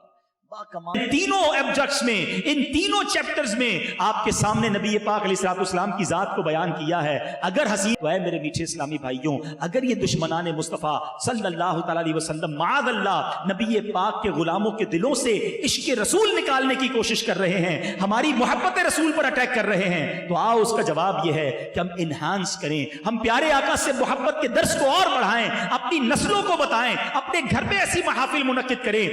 تینوں ایبجیکٹس میں, ان تینوں چیپٹرز میں آپ کے سامنے نبی پاک علیہ الصلوۃ والسلام کی ذات کو بیان کیا ہے. اگر حسین تو اے میرے میٹھے اسلامی بھائیوں, اگر یہ دشمنان مصطفیٰ صلی اللہ تعالی علیہ وسلم معاذ اللہ نبی پاک کے غلاموں کے دلوں سے عشق رسول نکالنے کی کوشش کر رہے ہیں, ہماری محبت رسول پر اٹیک کر رہے ہیں, تو آؤ اس کا جواب یہ ہے کہ ہم انہانس کریں, ہم پیارے آقا سے محبت کے درس کو اور بڑھائیں, اپنی نسلوں کو بتائیں, اپنے گھر پہ ایسی محافل منعقد کریں.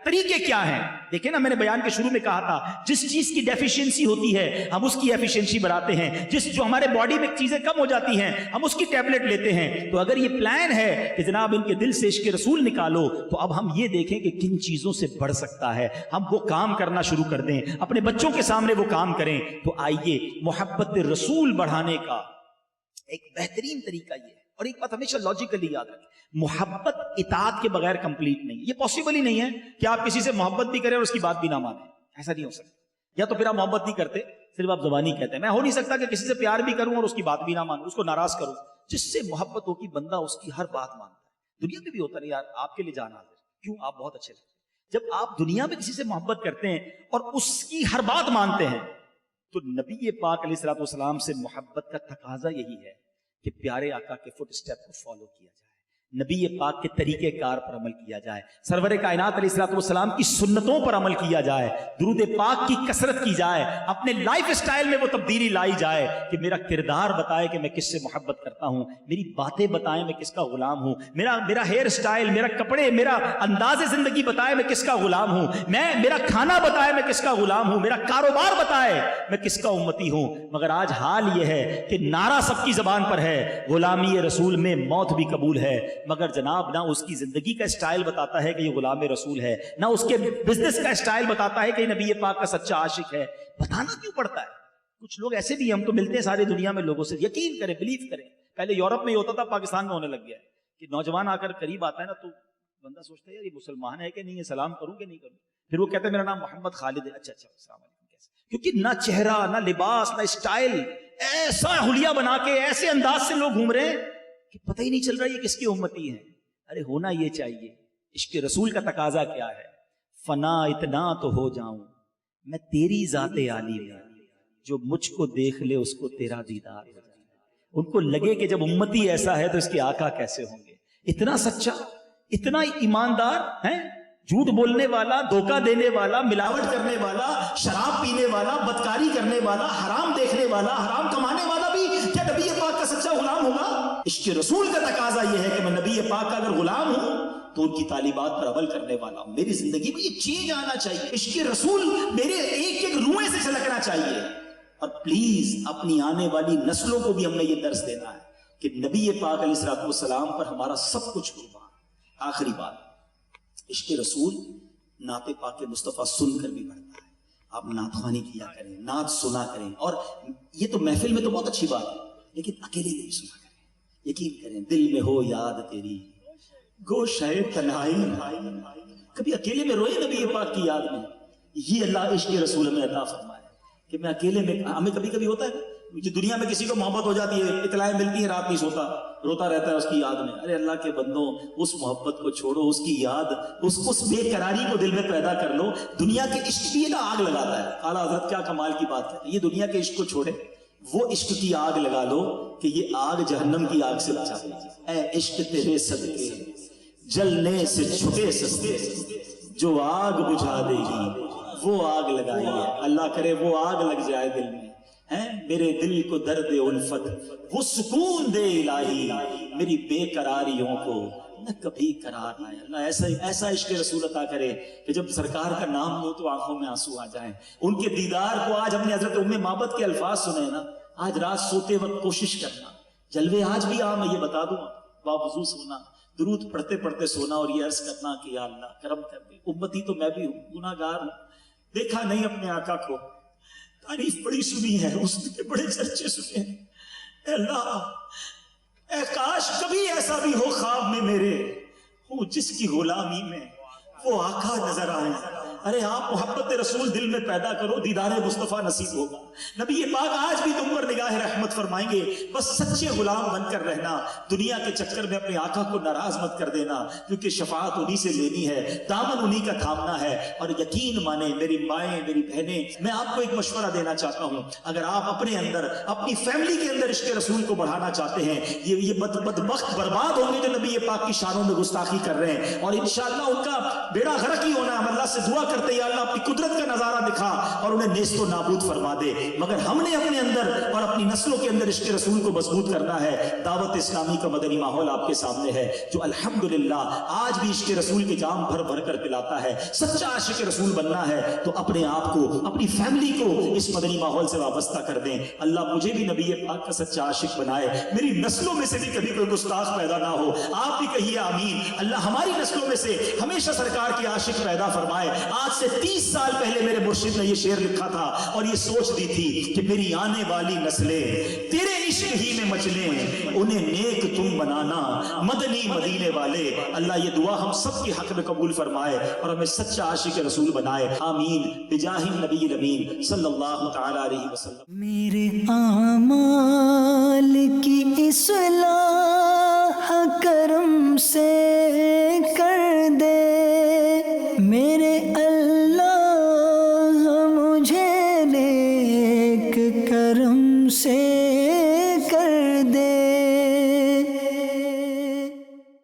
طریقے کیا ہیں دیکھیں نا, میں نے بیان کے شروع میں کہا تھا جس چیز کی ڈیفیشنسی ہوتی ہے ہم اس کی ایفیشنسی بڑھاتے ہیں, جو ہمارے باڈی میں چیزیں کم ہو جاتی ہیں ہم اس کی ٹیبلٹ لیتے ہیں. تو اگر یہ پلان ہے کہ جناب ان کے دل سے عشق رسول نکالو, تو اب ہم یہ دیکھیں کہ کن چیزوں سے بڑھ سکتا ہے, ہم وہ کام کرنا شروع کر دیں, اپنے بچوں کے سامنے وہ کام کریں. تو آئیے محبت رسول بڑھانے کا ایک بہترین طریقہ یہ ہے, اور ایک بات ہمیشہ لاجیکلی یاد رکھیں, محبت اطاعت کے بغیر کمپلیٹ نہیں. یہ پاسبل ہی نہیں ہے کہ آپ کسی سے محبت بھی کریں اور اس کی بات بھی نہ مانیں, ایسا نہیں ہو سکتا. یا تو پھر آپ محبت نہیں کرتے, صرف آپ زبانی کہتے ہیں. میں ہو نہیں سکتا کہ کسی سے پیار بھی کروں اور اس کی بات بھی نہ مانوں, اس کو ناراض کروں. جس سے محبت ہو کہ بندہ اس کی ہر بات مانتا ہے. دنیا میں بھی ہوتا نہیں یار آپ کے لیے جان حاضر, کیوں آپ بہت اچھے لگتے ہیں. جب آپ دنیا میں کسی سے محبت کرتے ہیں اور اس کی ہر بات مانتے ہیں, تو نبی پاک علیہ الصلوۃ والسلام سے محبت کا تقاضا یہی ہے کہ پیارے آقا کے فٹ اسٹیپ کو فالو کیا جائے, نبی پاک کے طریقہ کار پر عمل کیا جائے, سرور کائنات علیہ الصلوۃ والسلام کی سنتوں پر عمل کیا جائے, درود پاک کی کثرت کی جائے, اپنے لائف اسٹائل میں وہ تبدیلی لائی جائے کہ میرا کردار بتائے کہ میں کس سے محبت کرتا ہوں, میری باتیں بتائیں میں کس کا غلام ہوں, میرا ہیئر اسٹائل, میرا کپڑے, میرا انداز زندگی بتائے میں کس کا غلام ہوں, میرا کھانا بتائے میں کس کا غلام ہوں, میرا کاروبار بتائے میں کس کا امتی ہوں. مگر آج حال یہ ہے کہ نعرہ سب کی زبان پر ہے, غلامی رسول میں موت بھی قبول ہے, مگر جناب نہ اس کی زندگی کا اسٹائل بتاتا ہے کہ یہ غلام رسول ہے, نہ اس کے بزنس کا اسٹائل بتاتا ہے کہ یہ نبی پاک کا سچا عاشق ہے. بتانا کیوں پڑتا ہے؟ کچھ لوگ ایسے بھی, ہم تو ملتے ہیں ساری دنیا میں لوگوں سے, یقین کریں, بلیو کریں, پہلے یورپ میں ہی ہوتا تھا, پاکستان میں ہونے لگ گیا ہے کہ نوجوان آ کر قریب آتا ہے نا تو بندہ سوچتا ہے یار یہ مسلمان ہے کہ نہیں, یہ سلام کروں کہ نہیں کروں, پھر وہ کہتے ہیں میرا نام محمد خالد ہے, اچھا السلام علیکم, کیسے, کیونکہ نہ چہرہ نہ لباس نہ اسٹائل, ایسا حلیہ بنا کے ایسے انداز سے لوگ گھوم رہے ہیں کہ پتہ ہی نہیں چل رہا یہ کس کی امتی ہے. ارے ہونا یہ چاہیے, عشق رسول کا تقاضا کیا ہے, فنا اتنا تو ہو جاؤں میں تیری ذات عالی میں, جو مجھ کو دیکھ لے اس کو تیرا دیدار ہو جائے. ان کو لگے کہ جب امتی ایسا ہے تو اس کے آقا کیسے ہوں گے, اتنا سچا, اتنا ایماندار ہے, جھوٹ بولنے والا, دھوکہ دینے والا, ملاوٹ کرنے والا, شراب پینے والا, بدکاری کرنے والا, حرام دیکھنے والا, حرام کمانے والا بھی کیا نبی پاک کا سچا غلام ہوگا؟ عشق رسول کا تقاضا یہ ہے کہ میں نبی پاک کا اگر غلام ہوں تو ان کی تعلیمات پر عمل کرنے والا ہوں. میری زندگی میں یہ چینج آنا چاہیے, عشق رسول میرے ایک ایک روئے سے چھلکنا چاہیے. اور پلیز اپنی آنے والی نسلوں کو بھی ہم نے یہ درس دینا ہے کہ نبی پاک علیہ الصلوۃ والسلام پر ہمارا سب کچھ قربان. آخری بات, عشق رسول نعت پاک مصطفیٰ سن کر بھی بڑھتا ہے. آپ نعت خوانی کیا کریں, نعت سنا کریں. اور یہ تو محفل میں تو بہت اچھی بات ہے, لیکن اکیلے میں بھی سنا کریں. یقین کریں, دل میں ہو یاد تیری گوشۂ تنہائی, کبھی اکیلے میں روئے نبی پاک کی یاد میں. یہ اللہ عشق رسول میں عطا فرمایا کہ میں اکیلے میں, ہمیں کبھی کبھی ہوتا ہے کہ دنیا میں کسی کو محبت ہو جاتی ہے, اطلاعیں ملتی ہیں, رات نہیں سوتا, روتا رہتا ہے اس کی یاد میں. ارے اللہ کے بندوں, اس محبت کو چھوڑو, اس کی یاد, اس بے قراری کو دل میں پیدا کر لو. دنیا کے عشق بھی نا آگ لگاتا ہے. اعلیٰ حضرت کیا کمال کی بات ہے, یہ دنیا کے عشق کو چھوڑے, وہ عشق کی آگ لگا لو کہ یہ آگ جہنم کی آگ سے بچا دے. اے عشق تیرے صدقے جلنے سے چھٹے سستے, جو آگ بجھا دے گی وہ آگ لگائی ہے. اللہ کرے وہ آگ لگ جائے دل میں. میرے دل کو درد الفت وہ سکون دے الہی, میری بے قراریوں کو نہ کبھی قرار آئے. اللہ ایسا عشق رسول عطا کرے کہ جب سرکار کا نام لو تو آنکھوں میں آنسو آ جائیں. ان کے دیدار کو آج ہم نے حضرت ام معبد کے الفاظ سنے نا, آج رات سوتے وقت کوشش کرنا. جلوے آج بھی میں یہ بتا دوں, باوضو سونا, درود پڑھتے پڑھتے سونا اور یہ عرض کرنا کہ یا اللہ کرم کر دے. امتی تو میں بھی ہوں, گناہ گار ہوں, دیکھا نہیں اپنے آقا کو, تعریف بڑی سنی ہے, اس کے بڑے چرچے سنے ہیں. اے اللہ, اے کاش کبھی ایسا بھی ہو خواب میں میرے ہوں جس کی غلامی میں وہ آقا نظر آئے. ارے آپ محبت رسول دل میں پیدا کرو, دیدار مصطفیٰ نصیب ہوگا. نبی پاک آج بھی تم پر نگاہ رحمت فرمائیں گے. بس سچے غلام بن کر رہنا, دنیا کے چکر میں اپنے آقا کو ناراض مت کر دینا, کیونکہ شفاعت انہی سے لینی ہے, دامن انہی کا تھامنا ہے. اور یقین مانیں میری مائیں, میری بہنیں, میں آپ کو ایک مشورہ دینا چاہتا ہوں. اگر آپ اپنے اندر, اپنی فیملی کے اندر عشق رسول کو بڑھانا چاہتے ہیں, یہ بدبخت برباد ہوں گے جو نبی پاک کی شانوں میں گستاخی کر رہے ہیں, اور انشاءاللہ ان کا بیڑا غرق ہی ہونا ہے. ہم اللہ سے دعا کرتے ہیں, اللہ اپنی قدرت کا نظارہ دکھا اور انہیں نیست و نابود فرما دے. مگر ہم نے اپنے اندر اور اپنی نسلوں کے اندر عشق رسول کو مضبوط کرنا ہے. دعوت اسلامی کا مدنی ماحول آپ کے سامنے ہے, جو الحمدللہ آج بھی عشق رسول کے جام بھر بھر کر پلاتا ہے. سچا عاشق رسول بننا ہے تو اپنے آپ کو, اپنی فیملی کو اس مدنی ماحول سے وابستہ کر دیں. اللہ مجھے بھی نبی پاک کا سچا عاشق بنائے, میری نسلوں میں سے بھی کبھی کوئی گستاخ پیدا نہ ہو. آپ بھی کہیے آمین. اللہ ہماری نسلوں میں سے ہمیشہ سرکار کی عاشق پیدا فرمائے. آج سے 30 سال پہلے میرے مرشد نے یہ شعر لکھا تھا اور یہ سوچ دی تھی کہ میری آنے والی نسلیں تیرے عشق ہی میں مچلیں, انہیں نیک تم بنانا مدنی مدینے والے. اللہ یہ دعا ہم سب کے حق میں قبول فرمائے اور ہمیں سچا عاشق رسول بنائے. آمین بجاہ النبی الامین صلی اللہ تعالی علیہ وسلم. میرے اعمال کی اصلاح کرم سے